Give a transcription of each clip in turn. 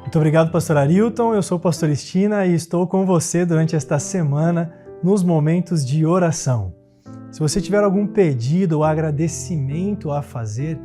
Muito obrigado, pastor Arilton. Eu sou o pastor Estina e estou com você durante esta semana nos momentos de oração. Se você tiver algum pedido ou agradecimento a fazer,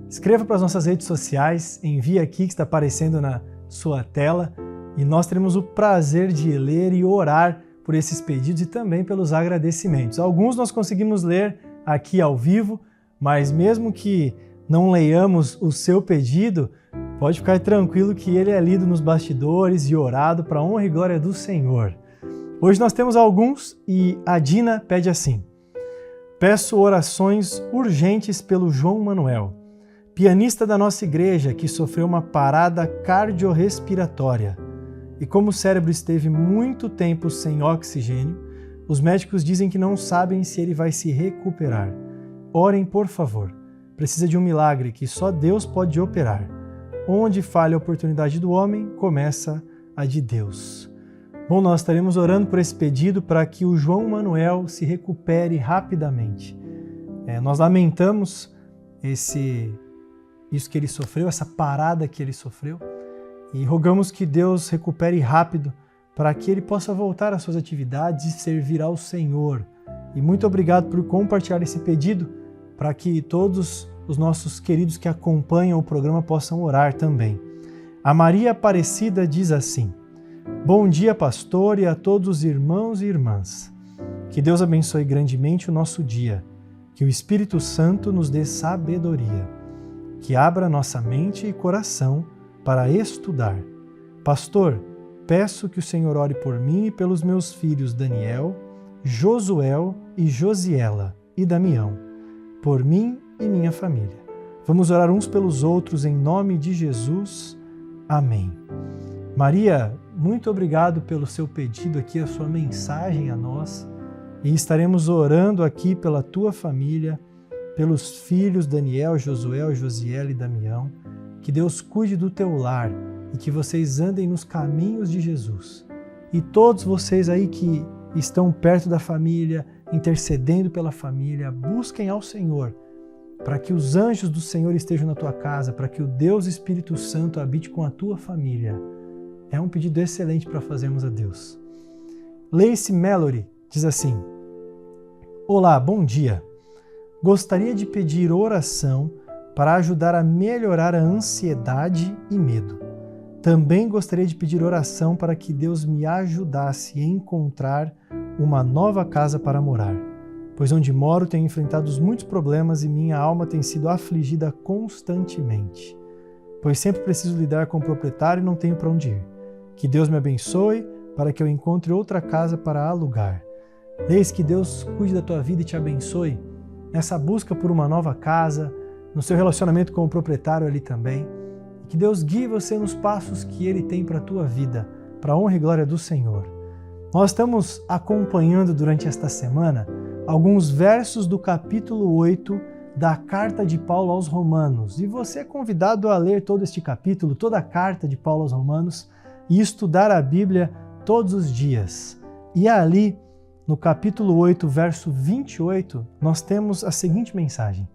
escreva para as nossas redes sociais, envie aqui que está aparecendo na sua tela e nós teremos o prazer de ler e orar por esses pedidos e também pelos agradecimentos. Alguns nós conseguimos ler aqui ao vivo, mas mesmo que não leiamos o seu pedido, pode ficar tranquilo que ele é lido nos bastidores e orado para a honra e glória do Senhor. Hoje nós temos alguns e a Dina pede assim: peço orações urgentes pelo João Manuel, pianista da nossa igreja que sofreu uma parada cardiorrespiratória. E como o cérebro esteve muito tempo sem oxigênio, os médicos dizem que não sabem se ele vai se recuperar. Orem, por favor. Precisa de um milagre que só Deus pode operar. Onde falha a oportunidade do homem, começa a de Deus. Bom, nós estaremos orando por esse pedido para que o João Manuel se recupere rapidamente. Nós lamentamos isso que ele sofreu, essa parada que ele sofreu, e rogamos que Deus recupere rápido para que ele possa voltar às suas atividades e servir ao Senhor. E muito obrigado por compartilhar esse pedido para que todos os nossos queridos que acompanham o programa possam orar também. A Maria Aparecida diz assim: bom dia, pastor, e a todos os irmãos e irmãs. Que Deus abençoe grandemente o nosso dia, que o Espírito Santo nos dê sabedoria, que abra nossa mente e coração para estudar. Pastor, peço que o Senhor ore por mim e pelos meus filhos Daniel, Josuel e Josiela e Damião, por mim e minha família. Vamos orar uns pelos outros em nome de Jesus. Amém. Maria, muito obrigado pelo seu pedido aqui, a sua mensagem a nós, e estaremos orando aqui pela tua família, pelos filhos Daniel, Josuel, Josiela e Damião. Que Deus cuide do teu lar e que vocês andem nos caminhos de Jesus. E todos vocês aí que estão perto da família, intercedendo pela família, busquem ao Senhor para que os anjos do Senhor estejam na tua casa, para que o Deus Espírito Santo habite com a tua família. É um pedido excelente para fazermos a Deus. Lacey Mallory diz assim: olá, bom dia. Gostaria de pedir oração para ajudar a melhorar a ansiedade e medo. Também gostaria de pedir oração para que Deus me ajudasse a encontrar uma nova casa para morar, pois onde moro tenho enfrentado muitos problemas e minha alma tem sido afligida constantemente, pois sempre preciso lidar com o proprietário e não tenho para onde ir. Que Deus me abençoe para que eu encontre outra casa para alugar. Desde que Deus cuide da tua vida e te abençoe nessa busca por uma nova casa, no seu relacionamento com o proprietário ali também. Que Deus guie você nos passos que Ele tem para a tua vida, para a honra e glória do Senhor. Nós estamos acompanhando durante esta semana alguns versos do capítulo 8 da carta de Paulo aos Romanos. E você é convidado a ler todo este capítulo, toda a carta de Paulo aos Romanos e estudar a Bíblia todos os dias. E ali, no capítulo 8, verso 28, nós temos a seguinte mensagem: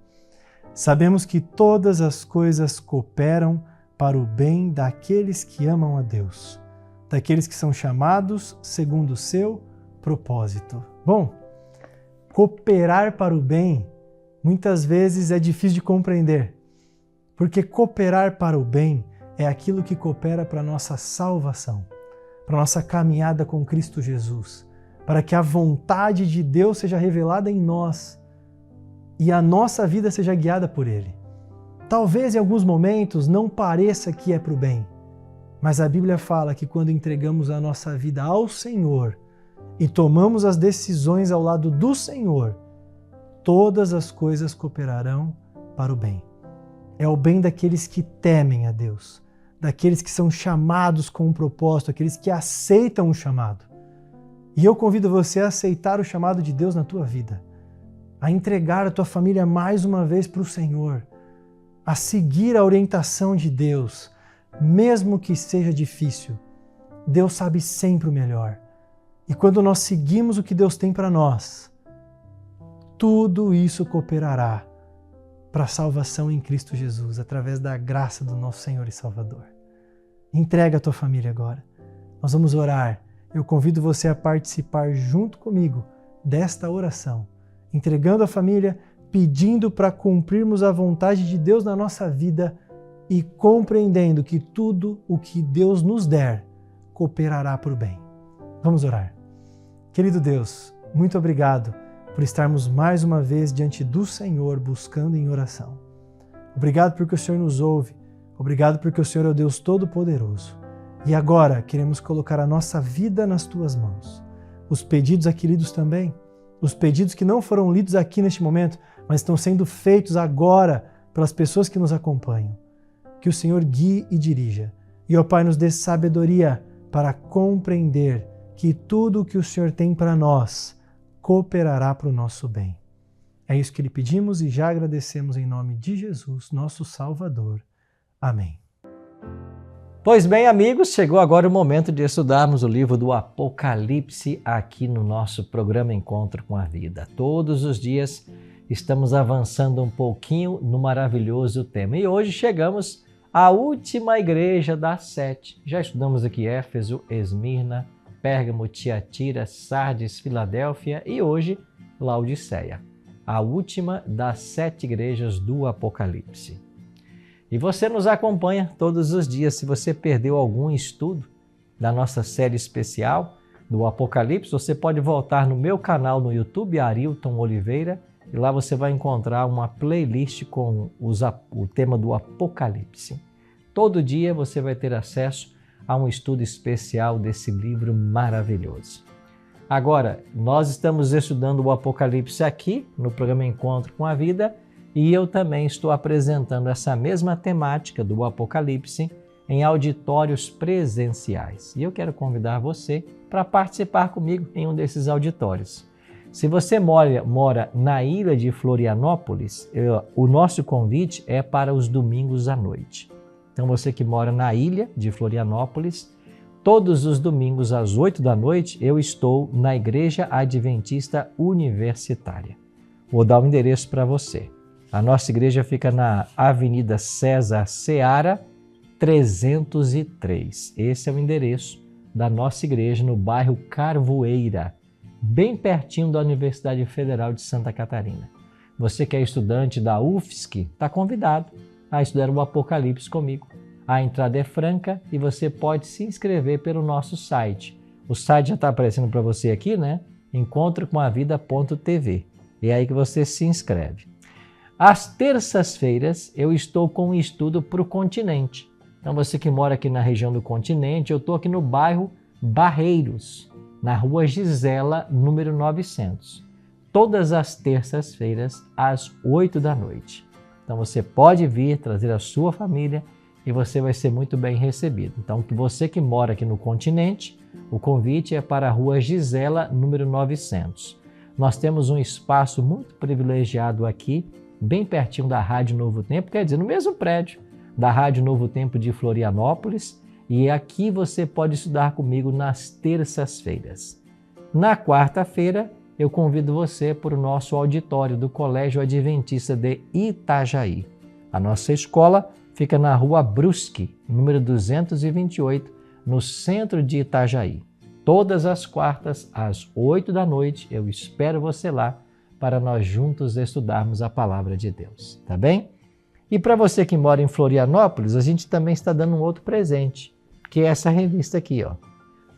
sabemos que todas as coisas cooperam para o bem daqueles que amam a Deus, daqueles que são chamados segundo o seu propósito. Bom, cooperar para o bem muitas vezes é difícil de compreender, porque cooperar para o bem é aquilo que coopera para a nossa salvação, para a nossa caminhada com Cristo Jesus, para que a vontade de Deus seja revelada em nós e a nossa vida seja guiada por Ele. Talvez em alguns momentos não pareça que é para o bem, mas a Bíblia fala que quando entregamos a nossa vida ao Senhor e tomamos as decisões ao lado do Senhor, todas as coisas cooperarão para o bem. É o bem daqueles que temem a Deus, daqueles que são chamados com um propósito, aqueles que aceitam o chamado. E eu convido você a aceitar o chamado de Deus na tua vida, a entregar a tua família mais uma vez para o Senhor, a seguir a orientação de Deus, mesmo que seja difícil. Deus sabe sempre o melhor. E quando nós seguimos o que Deus tem para nós, tudo isso cooperará para a salvação em Cristo Jesus, através da graça do nosso Senhor e Salvador. Entrega a tua família agora. Nós vamos orar. Eu convido você a participar junto comigo desta oração, entregando a família, pedindo para cumprirmos a vontade de Deus na nossa vida e compreendendo que tudo o que Deus nos der cooperará para o bem. Vamos orar. Querido Deus, muito obrigado por estarmos mais uma vez diante do Senhor buscando em oração. Obrigado porque o Senhor nos ouve. Obrigado porque o Senhor é o Deus Todo-Poderoso. E agora queremos colocar a nossa vida nas tuas mãos. Os pedidos aqui lidos também, os pedidos que não foram lidos aqui neste momento, mas estão sendo feitos agora pelas pessoas que nos acompanham. Que o Senhor guie e dirija. E, ó Pai, nos dê sabedoria para compreender que tudo o que o Senhor tem para nós cooperará para o nosso bem. É isso que lhe pedimos e já agradecemos em nome de Jesus, nosso Salvador. Amém. Pois bem, amigos, chegou agora o momento de estudarmos o livro do Apocalipse aqui no nosso programa Encontro com a Vida. Todos os dias estamos avançando um pouquinho no maravilhoso tema. E hoje chegamos à última igreja das 7. Já estudamos aqui Éfeso, Esmirna, Pérgamo, Tiatira, Sardes, Filadélfia e hoje Laodiceia. A última das 7 igrejas do Apocalipse. E você nos acompanha todos os dias. Se você perdeu algum estudo da nossa série especial do Apocalipse, você pode voltar no meu canal no YouTube, Arilton Oliveira, e lá você vai encontrar uma playlist com o tema do Apocalipse. Todo dia você vai ter acesso a um estudo especial desse livro maravilhoso. Agora, nós estamos estudando o Apocalipse aqui no programa Encontro com a Vida, e eu também estou apresentando essa mesma temática do Apocalipse em auditórios presenciais. E eu quero convidar você para participar comigo em um desses auditórios. Se você mora na ilha de Florianópolis, o nosso convite é para os domingos à noite. Então você que mora na ilha de Florianópolis, todos os domingos às 8 da noite eu estou na Igreja Adventista Universitária. Vou dar o endereço para você. A nossa igreja fica na Avenida César Seara, 303. Esse é o endereço da nossa igreja no bairro Carvoeira, bem pertinho da Universidade Federal de Santa Catarina. Você que é estudante da UFSC, está convidado a estudar o Apocalipse comigo. A entrada é franca e você pode se inscrever pelo nosso site. O site já está aparecendo para você aqui, né? encontrocomavida.tv. É aí que você se inscreve. Às terças-feiras eu estou com um estudo para o continente. Então você que mora aqui na região do continente, eu estou aqui no bairro Barreiros, na rua Gisela, número 900. Todas as terças-feiras, às 8 da noite. Então você pode vir, trazer a sua família e você vai ser muito bem recebido. Então você que mora aqui no continente, o convite é para a rua Gisela, número 900. Nós temos um espaço muito privilegiado aqui, bem pertinho da Rádio Novo Tempo, quer dizer, no mesmo prédio da Rádio Novo Tempo de Florianópolis, e aqui você pode estudar comigo nas terças-feiras. Na quarta-feira, eu convido você para o nosso auditório do Colégio Adventista de Itajaí. A nossa escola fica na Rua Brusque, número 228, no centro de Itajaí. Todas as quartas, às 8 da noite, eu espero você lá, para nós juntos estudarmos a Palavra de Deus, tá bem? E para você que mora em Florianópolis, a gente também está dando um outro presente, que é essa revista aqui, ó.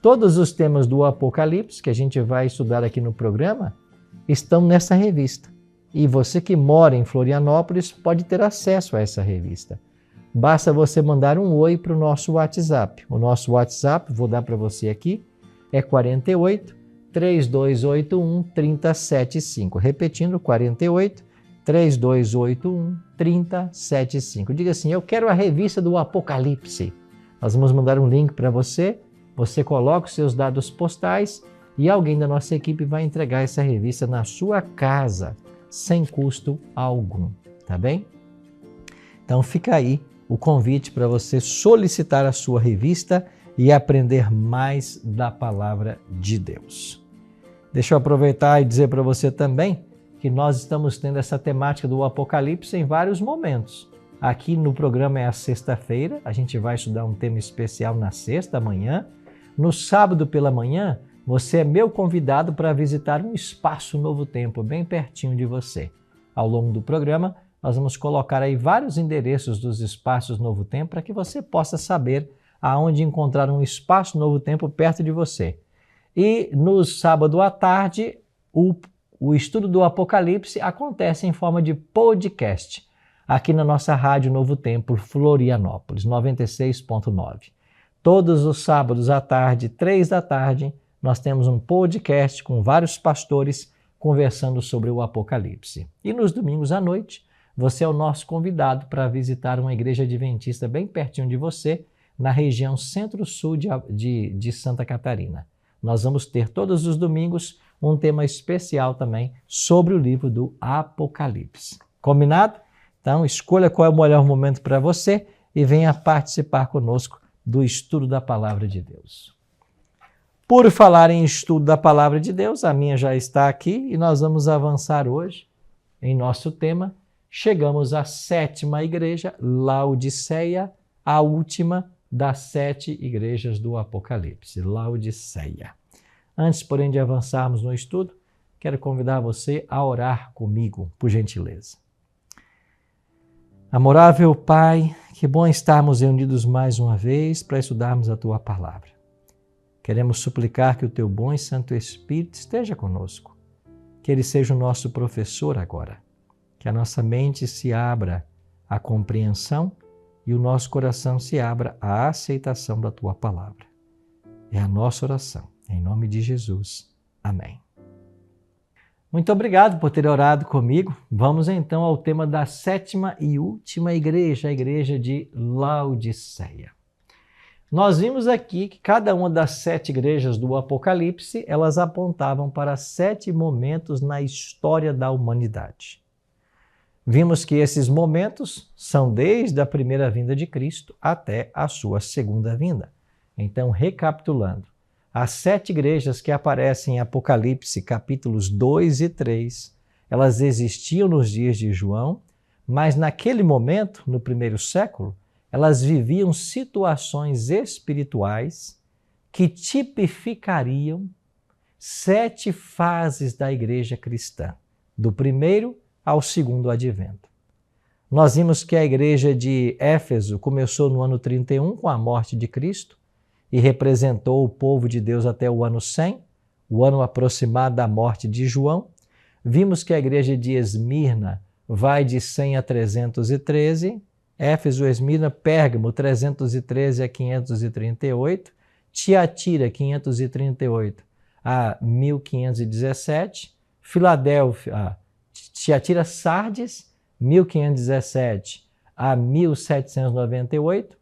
Todos os temas do Apocalipse que a gente vai estudar aqui no programa estão nessa revista. E você que mora em Florianópolis pode ter acesso a essa revista. Basta você mandar um oi para o nosso WhatsApp. O nosso WhatsApp, vou dar para você aqui, é 48 3281 3075. Repetindo, 48 3281 3075. Diga assim, eu quero a revista do Apocalipse. Nós vamos mandar um link para você, você coloca os seus dados postais e alguém da nossa equipe vai entregar essa revista na sua casa, sem custo algum, tá bem? Então fica aí o convite para você solicitar a sua revista e aprender mais da Palavra de Deus. Deixa eu aproveitar e dizer para você também que nós estamos tendo essa temática do Apocalipse em vários momentos Aqui no programa é a sexta-feira, a gente vai estudar um tema especial na sexta manhã. No sábado pela manhã, você é meu convidado para visitar um espaço Novo Tempo, bem pertinho de você. Ao longo do programa, nós vamos colocar aí vários endereços dos espaços Novo Tempo para que você possa saber aonde encontrar um espaço Novo Tempo perto de você. E no sábado à tarde, o estudo do Apocalipse acontece em forma de podcast, aqui na nossa Rádio Novo Tempo, Florianópolis, 96.9. Todos os sábados à tarde, 3 da tarde, nós temos um podcast com vários pastores conversando sobre o Apocalipse. E nos domingos à noite, você é o nosso convidado para visitar uma igreja adventista bem pertinho de você, na região centro-sul de Santa Catarina. Nós vamos ter todos os domingos um tema especial também sobre o livro do Apocalipse. Combinado? Então, escolha qual é o melhor momento para você e venha participar conosco do estudo da Palavra de Deus. Por falar em estudo da Palavra de Deus, a minha já está aqui e nós vamos avançar hoje em nosso tema. Chegamos à 7ª igreja, Laodiceia, a última das 7 igrejas do Apocalipse, Laodiceia. Antes, porém, de avançarmos no estudo, quero convidar você a orar comigo, por gentileza. Amorável Pai, que bom estarmos reunidos mais uma vez para estudarmos a Tua Palavra. Queremos suplicar que o Teu bom e Santo Espírito esteja conosco, que Ele seja o nosso professor agora, que a nossa mente se abra à compreensão e o nosso coração se abra à aceitação da Tua Palavra. É a nossa oração, em nome de Jesus. Amém. Muito obrigado por ter orado comigo. Vamos então ao tema da 7ª e última igreja, a igreja de Laodiceia. Nós vimos aqui que cada uma das 7 igrejas do Apocalipse, elas apontavam para 7 momentos na história da humanidade. Vimos que esses momentos são desde a primeira vinda de Cristo até a sua segunda vinda. Então, recapitulando, as 7 igrejas que aparecem em Apocalipse, capítulos 2 e 3, elas existiam nos dias de João, mas naquele momento, no primeiro século, elas viviam situações espirituais que tipificariam 7 fases da igreja cristã, do primeiro ao segundo advento. Nós vimos que a igreja de Éfeso começou no ano 31 com a morte de Cristo, e representou o povo de Deus até o ano 100, o ano aproximado da morte de João. Vimos que a igreja de Esmirna vai de 100 a 313, Éfeso, Esmirna, Pérgamo, 313 a 538, Tiatira, 538 a 1517, Filadélfia, Tiatira, Sardes, 1517 a 1798,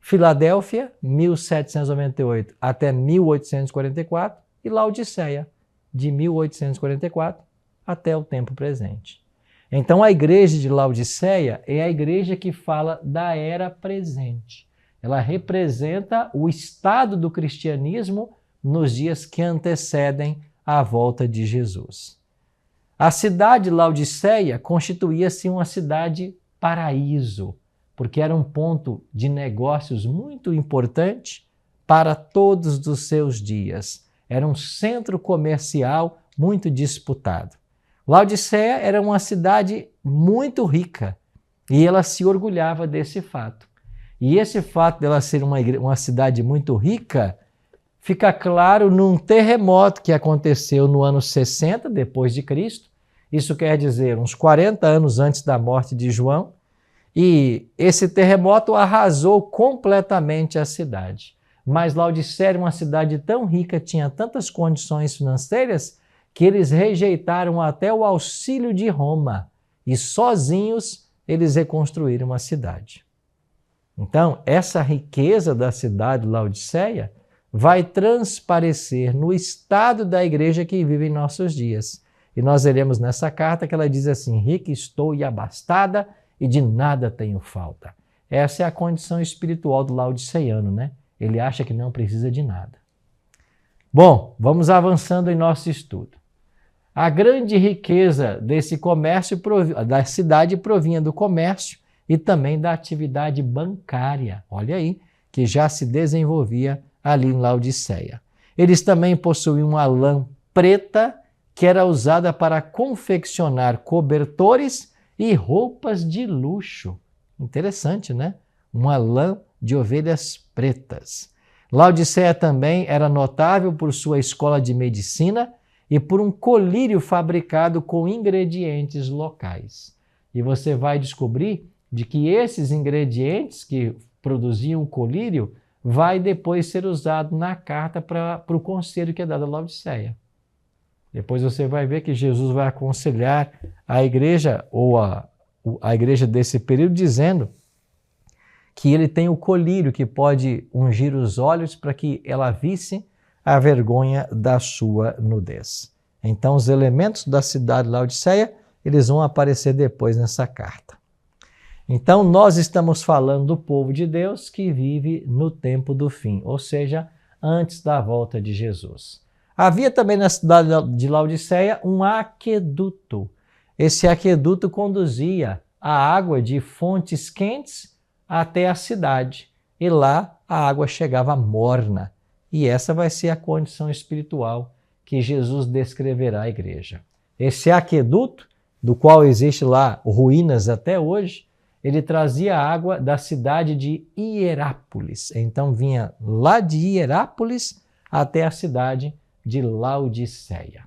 Filadélfia, 1798 até 1844 e Laodiceia, de 1844 até o tempo presente. Então, a igreja de Laodiceia é a igreja que fala da era presente. Ela representa o estado do cristianismo nos dias que antecedem a volta de Jesus. A cidade de Laodiceia constituía-se uma cidade paraíso, porque era um ponto de negócios muito importante para todos os seus dias. Era um centro comercial muito disputado. Laodiceia era uma cidade muito rica e ela se orgulhava desse fato. E esse fato dela ser uma cidade muito rica fica claro num terremoto que aconteceu no ano 60 depois de Cristo. Isso quer dizer, uns 40 anos antes da morte de João. E esse terremoto arrasou completamente a cidade. Mas Laodiceia era uma cidade tão rica, tinha tantas condições financeiras, que eles rejeitaram até o auxílio de Roma. E sozinhos eles reconstruíram a cidade. Então, essa riqueza da cidade de Laodiceia vai transparecer no estado da igreja que vive em nossos dias. E nós veremos nessa carta que ela diz assim: rica estou e abastada, e de nada tenho falta. Essa é a condição espiritual do laodiceiano, né? Ele acha que não precisa de nada. Bom, vamos avançando em nosso estudo. A grande riqueza desse comércio, da cidade, provinha do comércio e também da atividade bancária. Olha aí, que já se desenvolvia ali em Laodiceia. Eles também possuíam uma lã preta que era usada para confeccionar cobertores e roupas de luxo. Interessante, né? Uma lã de ovelhas pretas. Laodiceia também era notável por sua escola de medicina e por um colírio fabricado com ingredientes locais. E você vai descobrir de que esses ingredientes que produziam o colírio vai depois ser usado na carta para o conselho que é dado a Laodiceia. Depois você vai ver que Jesus vai aconselhar a igreja, ou a igreja desse período, dizendo que ele tem o colírio que pode ungir os olhos para que ela visse a vergonha da sua nudez. Então, os elementos da cidade de Laodiceia, eles vão aparecer depois nessa carta. Então, nós estamos falando do povo de Deus que vive no tempo do fim, ou seja, antes da volta de Jesus. Havia também na cidade de Laodiceia um aqueduto. Esse aqueduto conduzia a água de fontes quentes até a cidade. E lá a água chegava morna. E essa vai ser a condição espiritual que Jesus descreverá à igreja. Esse aqueduto, do qual existe lá ruínas até hoje, ele trazia água da cidade de Hierápolis. Então vinha lá de Hierápolis até a cidade de Laodiceia.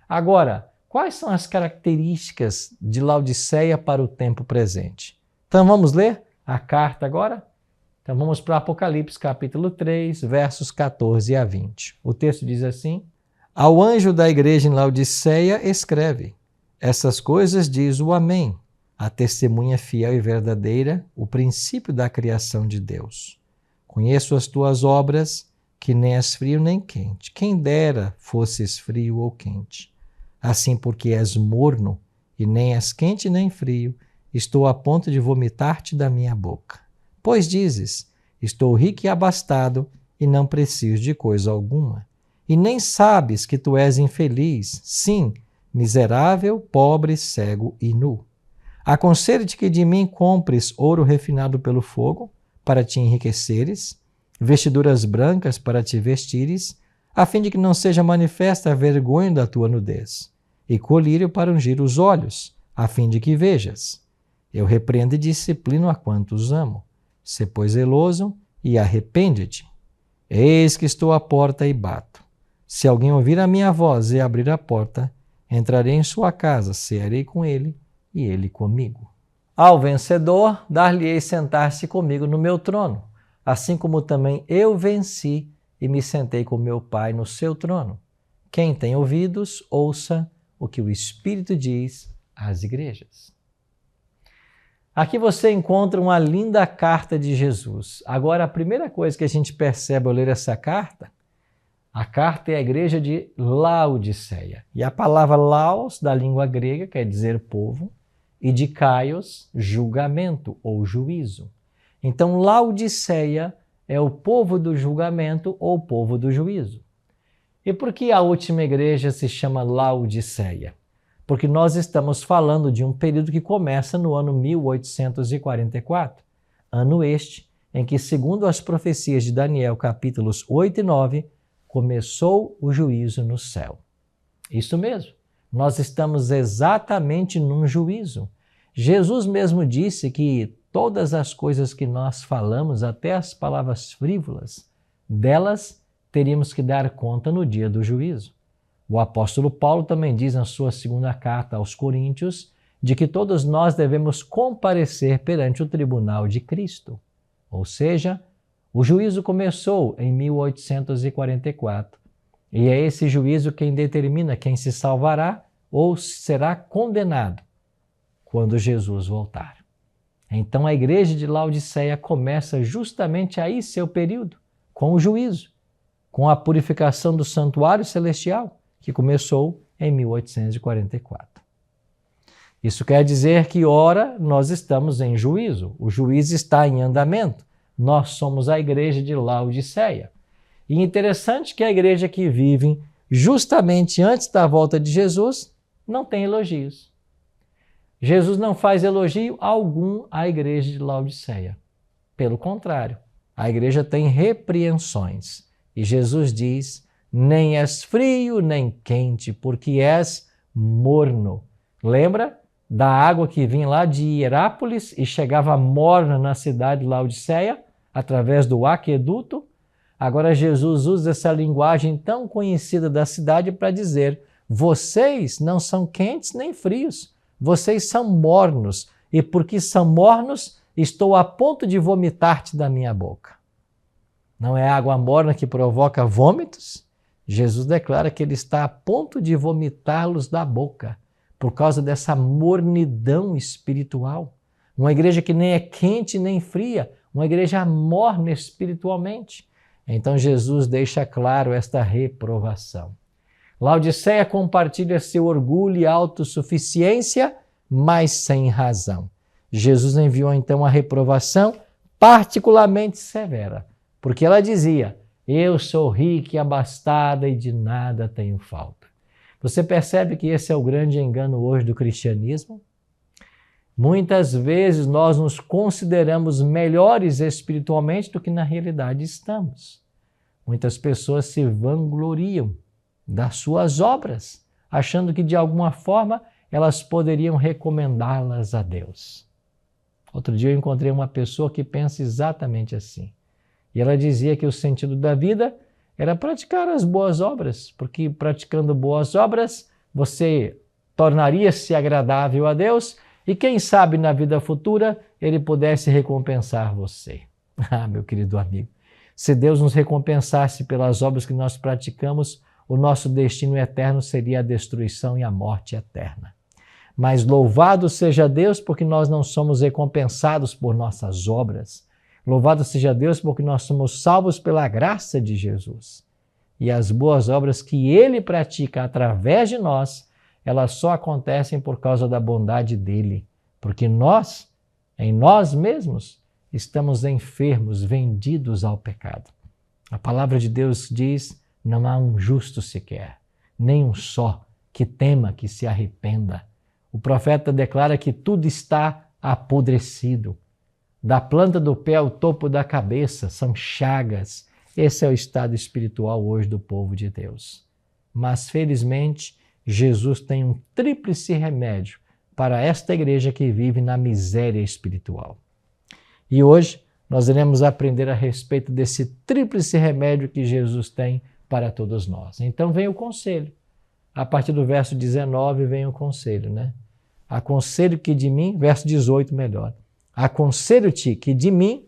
Agora, quais são as características de Laodiceia para o tempo presente? Então vamos ler a carta agora? Então vamos para Apocalipse capítulo 3, versos 14 a 20. O texto diz assim: Ao anjo da igreja em Laodiceia escreve: Essas coisas diz o Amém, a testemunha fiel e verdadeira, o princípio da criação de Deus. Conheço as tuas obras, que nem és frio nem quente. Quem dera fosses frio ou quente. Assim, porque és morno e nem és quente nem frio, estou a ponto de vomitar-te da minha boca. Pois dizes, estou rico e abastado e não preciso de coisa alguma. E nem sabes que tu és infeliz, sim, miserável, pobre, cego e nu. Aconselho-te que de mim compres ouro refinado pelo fogo, para te enriqueceres, vestiduras brancas para te vestires, a fim de que não seja manifesta a vergonha da tua nudez, e colírio para ungir os olhos, a fim de que vejas. Eu repreendo e disciplino a quantos amo. Sê, pois, zeloso e arrepende-te. Eis que estou à porta e bato. Se alguém ouvir a minha voz e abrir a porta, entrarei em sua casa, cearei com ele e ele comigo. Ao vencedor, dar-lhe-ei sentar-se comigo no meu trono, assim como também eu venci e me sentei com meu Pai no seu trono. Quem tem ouvidos, ouça o que o Espírito diz às igrejas. Aqui você encontra uma linda carta de Jesus. Agora, a primeira coisa que a gente percebe ao ler essa carta, a carta é a igreja de Laodiceia. E a palavra laos, da língua grega, quer dizer povo, e de kaios, julgamento ou juízo. Então, Laodiceia é o povo do julgamento ou povo do juízo. E por que a última igreja se chama Laodiceia? Porque nós estamos falando de um período que começa no ano 1844, ano este em que, segundo as profecias de Daniel, capítulos 8 e 9, começou o juízo no céu. Isso mesmo, nós estamos exatamente num juízo. Jesus mesmo disse que todas as coisas que nós falamos, até as palavras frívolas, delas teríamos que dar conta no dia do juízo. O apóstolo Paulo também diz na sua segunda carta aos Coríntios de que todos nós devemos comparecer perante o tribunal de Cristo. Ou seja, o juízo começou em 1844 e é esse juízo quem determina quem se salvará ou será condenado quando Jesus voltar. Então a igreja de Laodiceia começa justamente aí seu período, com o juízo, com a purificação do santuário celestial, que começou em 1844. Isso quer dizer que, ora, nós estamos em juízo, o juízo está em andamento, nós somos a igreja de Laodiceia. E interessante que a igreja que vive justamente antes da volta de Jesus não tem elogios. Jesus não faz elogio algum à igreja de Laodiceia. Pelo contrário, a igreja tem repreensões. E Jesus diz, nem és frio nem quente, porque és morno. Lembra da água que vinha lá de Hierápolis e chegava morna na cidade de Laodiceia, através do aqueduto? Agora Jesus usa essa linguagem tão conhecida da cidade para dizer, vocês não são quentes nem frios, vocês são mornos, e porque são mornos, estou a ponto de vomitar-te da minha boca. Não é a água morna que provoca vômitos? Jesus declara que ele está a ponto de vomitá-los da boca, por causa dessa mornidão espiritual. Uma igreja que nem é quente nem fria, uma igreja morna espiritualmente. Então Jesus deixa claro esta reprovação. Laodiceia compartilha seu orgulho e autossuficiência, mas sem razão. Jesus enviou então a reprovação particularmente severa, porque ela dizia, eu sou rica e abastada e de nada tenho falta. Você percebe que esse é o grande engano hoje do cristianismo? Muitas vezes nós nos consideramos melhores espiritualmente do que na realidade estamos. Muitas pessoas se vangloriam das suas obras, achando que de alguma forma elas poderiam recomendá-las a Deus. Outro dia eu encontrei uma pessoa que pensa exatamente assim. E ela dizia que o sentido da vida era praticar as boas obras, porque praticando boas obras você tornaria-se agradável a Deus e quem sabe na vida futura ele pudesse recompensar você. Ah, meu querido amigo, se Deus nos recompensasse pelas obras que nós praticamos, o nosso destino eterno seria a destruição e a morte eterna. Mas louvado seja Deus porque nós não somos recompensados por nossas obras. Louvado seja Deus porque nós somos salvos pela graça de Jesus. E as boas obras que Ele pratica através de nós, elas só acontecem por causa da bondade dEle. Porque nós, em nós mesmos, estamos enfermos, vendidos ao pecado. A palavra de Deus diz, não há um justo sequer, nem um só que tema, que se arrependa. O profeta declara que tudo está apodrecido. Da planta do pé ao topo da cabeça são chagas. Esse é o estado espiritual hoje do povo de Deus. Mas, felizmente, Jesus tem um tríplice remédio para esta igreja que vive na miséria espiritual. E hoje nós iremos aprender a respeito desse tríplice remédio que Jesus tem para todos nós. Então vem o conselho. A partir do verso 19 vem o conselho, né? Aconselho que de mim, verso 18 melhor. Aconselho-te que de mim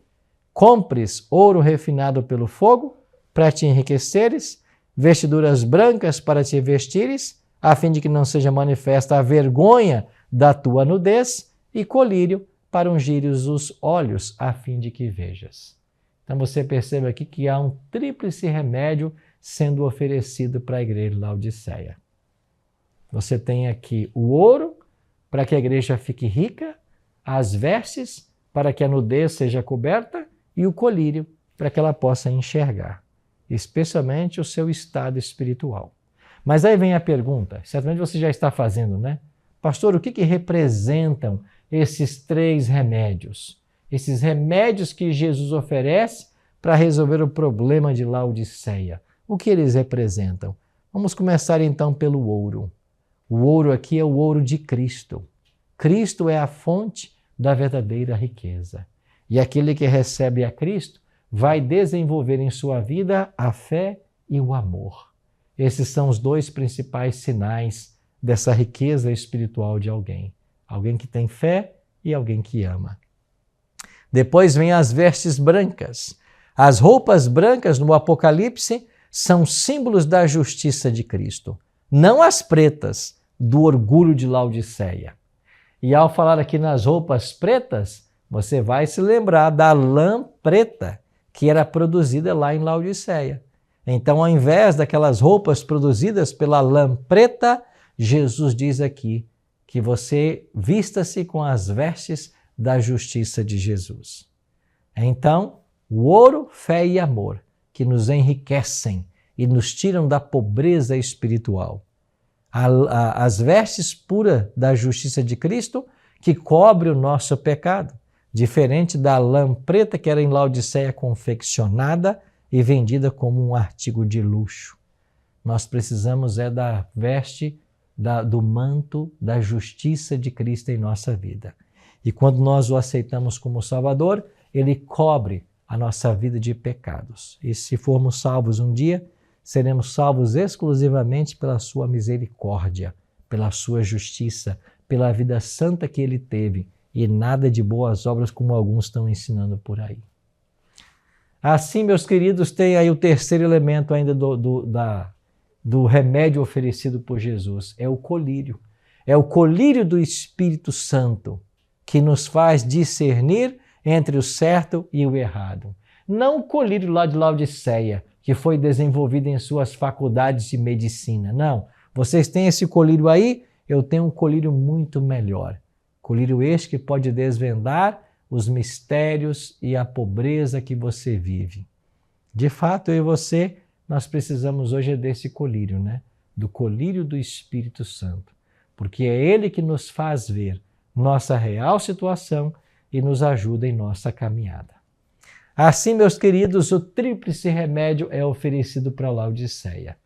compres ouro refinado pelo fogo para te enriqueceres, vestiduras brancas para te vestires, a fim de que não seja manifesta a vergonha da tua nudez, e colírio para ungires os olhos, a fim de que vejas. Então você percebe aqui que há um tríplice remédio sendo oferecido para a igreja de Laodiceia. Você tem aqui o ouro para que a igreja fique rica, as vestes para que a nudez seja coberta e o colírio para que ela possa enxergar, especialmente o seu estado espiritual. Mas aí vem a pergunta, certamente você já está fazendo, né? Pastor, o que representam esses três remédios? Esses remédios que Jesus oferece para resolver o problema de Laodiceia. O que eles representam? Vamos começar então pelo ouro. O ouro aqui é o ouro de Cristo. Cristo é a fonte da verdadeira riqueza. E aquele que recebe a Cristo vai desenvolver em sua vida a fé e o amor. Esses são os dois principais sinais dessa riqueza espiritual de alguém. Alguém que tem fé e alguém que ama. Depois vem as vestes brancas. As roupas brancas no Apocalipse são símbolos da justiça de Cristo. Não as pretas, do orgulho de Laodiceia. E ao falar aqui nas roupas pretas, você vai se lembrar da lã preta que era produzida lá em Laodiceia. Então, ao invés daquelas roupas produzidas pela lã preta, Jesus diz aqui que você vista-se com as vestes da justiça de Jesus. Então, o ouro, fé e amor, que nos enriquecem e nos tiram da pobreza espiritual. As vestes puras da justiça de Cristo, que cobre o nosso pecado, diferente da lã preta que era em Laodiceia confeccionada e vendida como um artigo de luxo. Nós precisamos da veste, do manto da justiça de Cristo em nossa vida. E quando nós o aceitamos como Salvador, ele cobre a nossa vida de pecados. E se formos salvos um dia, seremos salvos exclusivamente pela sua misericórdia, pela sua justiça, pela vida santa que ele teve, e nada de boas obras como alguns estão ensinando por aí. Assim, meus queridos, tem aí o terceiro elemento ainda do remédio oferecido por Jesus, é o colírio. É o colírio do Espírito Santo que nos faz discernir entre o certo e o errado. Não o colírio lá de Laodiceia, que foi desenvolvido em suas faculdades de medicina. Não, vocês têm esse colírio aí, eu tenho um colírio muito melhor. Colírio este que pode desvendar os mistérios e a pobreza que você vive. De fato, eu e você, nós precisamos hoje desse colírio, né? Do colírio do Espírito Santo, porque é ele que nos faz ver nossa real situação e nos ajuda em nossa caminhada. Assim, meus queridos, o tríplice remédio é oferecido para Laodiceia.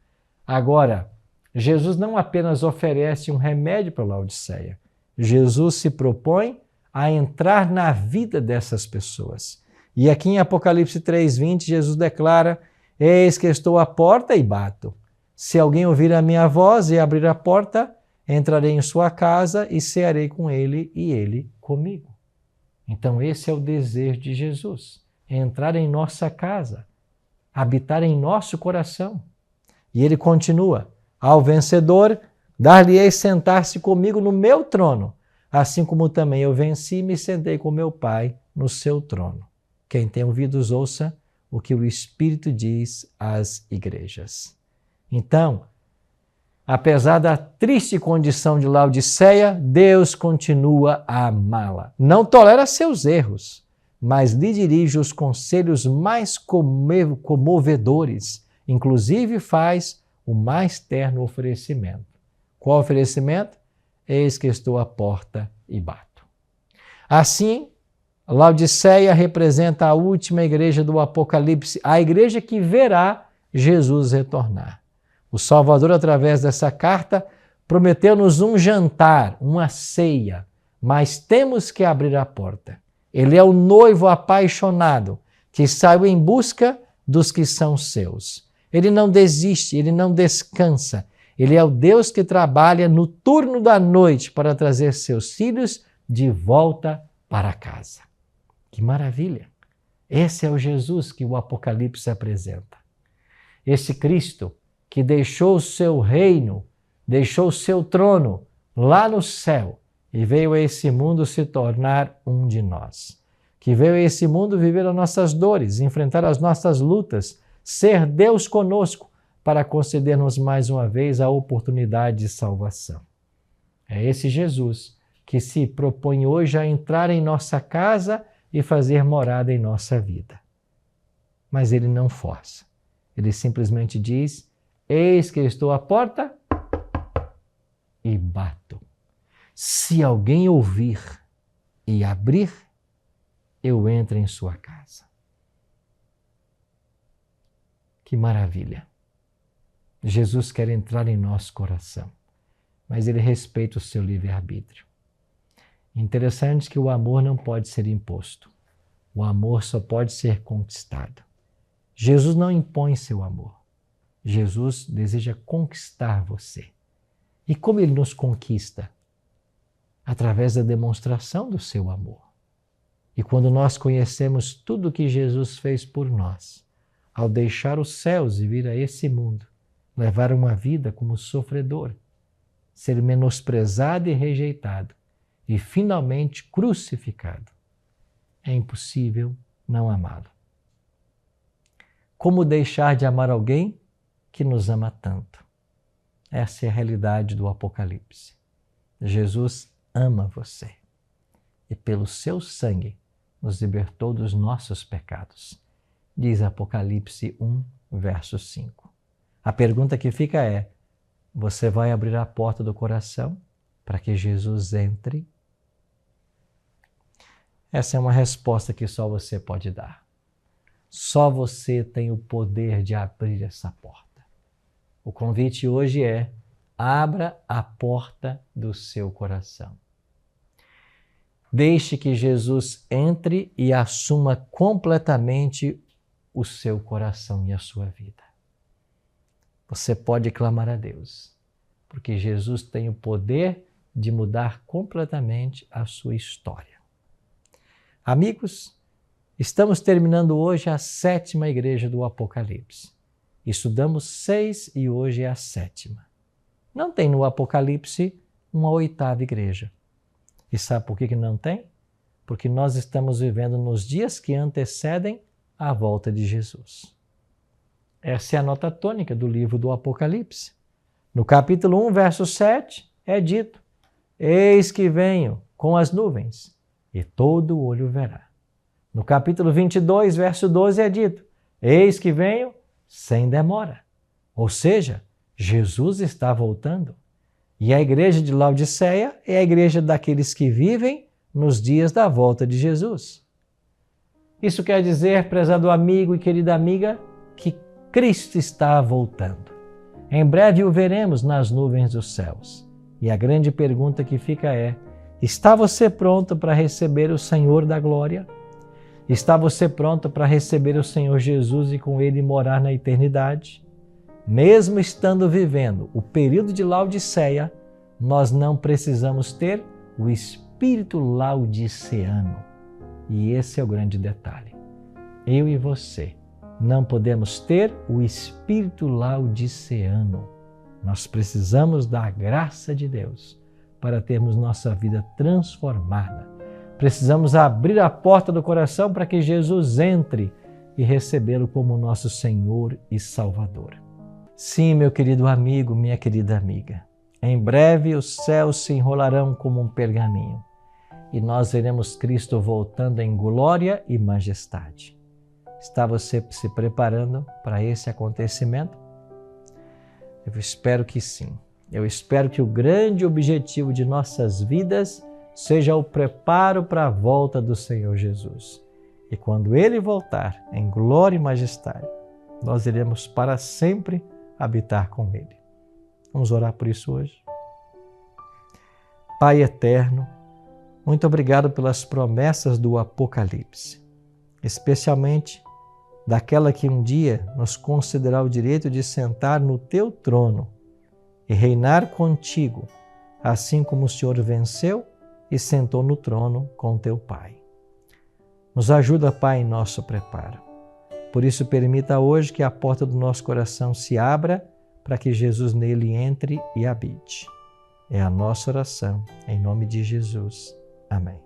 Agora, Jesus não apenas oferece um remédio para Laodiceia, Jesus se propõe a entrar na vida dessas pessoas. E aqui em Apocalipse 3:20, Jesus declara: eis que estou à porta e bato. Se alguém ouvir a minha voz e abrir a porta, entrarei em sua casa e cearei com ele e ele comigo. Então esse é o desejo de Jesus, entrar em nossa casa, habitar em nosso coração. E ele continua: ao vencedor, dar-lhe-ei sentar-se comigo no meu trono, assim como também eu venci e me sentei com meu Pai no seu trono. Quem tem ouvidos, ouça o que o Espírito diz às igrejas. Então, apesar da triste condição de Laodiceia, Deus continua a amá-la. Não tolera seus erros, mas lhe dirige os conselhos mais comovedores. Inclusive faz o mais terno oferecimento. Qual oferecimento? Eis que estou à porta e bato. Assim, Laodiceia representa a última igreja do Apocalipse, a igreja que verá Jesus retornar. O Salvador, através dessa carta, prometeu-nos um jantar, uma ceia, mas temos que abrir a porta. Ele é o noivo apaixonado que saiu em busca dos que são seus. Ele não desiste, ele não descansa. Ele é o Deus que trabalha no turno da noite para trazer seus filhos de volta para casa. Que maravilha! Esse é o Jesus que o Apocalipse apresenta. Esse Cristo que deixou o seu reino, deixou o seu trono lá no céu e veio a esse mundo se tornar um de nós. Que veio a esse mundo viver as nossas dores, enfrentar as nossas lutas, ser Deus conosco para conceder-nos mais uma vez a oportunidade de salvação. É esse Jesus que se propõe hoje a entrar em nossa casa e fazer morada em nossa vida. Mas ele não força. Ele simplesmente diz: eis que estou à porta e bato. Se alguém ouvir e abrir, eu entro em sua casa. Que maravilha! Jesus quer entrar em nosso coração, mas ele respeita o seu livre-arbítrio. Interessante que o amor não pode ser imposto. O amor só pode ser conquistado. Jesus não impõe seu amor. Jesus deseja conquistar você. E como ele nos conquista? Através da demonstração do seu amor. E quando nós conhecemos tudo o que Jesus fez por nós, ao deixar os céus e vir a esse mundo, levar uma vida como sofredor, ser menosprezado e rejeitado, e finalmente crucificado, é impossível não amá-lo. Como deixar de amar alguém que nos ama tanto? Essa é a realidade do Apocalipse. Jesus ama você e pelo seu sangue nos libertou dos nossos pecados. Diz Apocalipse 1, verso 5. A pergunta que fica é: você vai abrir a porta do coração para que Jesus entre? Essa é uma resposta que só você pode dar. Só você tem o poder de abrir essa porta. O convite hoje é: abra a porta do seu coração. Deixe que Jesus entre e assuma completamente o seu coração e a sua vida. Você pode clamar a Deus, porque Jesus tem o poder de mudar completamente a sua história. Amigos, estamos terminando hoje a 7ª igreja do Apocalipse. Estudamos 6 e hoje é a 7ª. Não tem no Apocalipse uma 8ª igreja. E sabe por que não tem? Porque nós estamos vivendo nos dias que antecedem a volta de Jesus. Essa é a nota tônica do livro do Apocalipse. No capítulo 1, verso 7, é dito: eis que venho com as nuvens, e todo olho verá. No capítulo 22, verso 12, é dito: eis que venho sem demora. Ou seja, Jesus está voltando. E a igreja de Laodiceia é a igreja daqueles que vivem nos dias da volta de Jesus. Isso quer dizer, prezado amigo e querida amiga, que Cristo está voltando. Em breve o veremos nas nuvens dos céus. E a grande pergunta que fica é: está você pronto para receber o Senhor da glória? Está você pronto para receber o Senhor Jesus e com Ele morar na eternidade? Mesmo estando vivendo o período de Laodiceia, nós não precisamos ter o espírito laodiceano. E esse é o grande detalhe. Eu e você não podemos ter o espírito laodiceano. Nós precisamos da graça de Deus para termos nossa vida transformada. Precisamos abrir a porta do coração para que Jesus entre e recebê-lo como nosso Senhor e Salvador. Sim, meu querido amigo, minha querida amiga, em breve os céus se enrolarão como um pergaminho e nós veremos Cristo voltando em glória e majestade. Está você se preparando para esse acontecimento? Eu espero que sim. Eu espero que o grande objetivo de nossas vidas seja o preparo para a volta do Senhor Jesus. E quando Ele voltar em glória e majestade, nós iremos para sempre habitar com Ele. Vamos orar por isso hoje? Pai eterno, muito obrigado pelas promessas do Apocalipse, especialmente daquela que um dia nos concederá o direito de sentar no Teu trono e reinar contigo, assim como o Senhor venceu e sentou no trono com Teu Pai. Nos ajuda, Pai, em nosso preparo. Por isso, permita hoje que a porta do nosso coração se abra para que Jesus nele entre e habite. É a nossa oração, em nome de Jesus. Amém.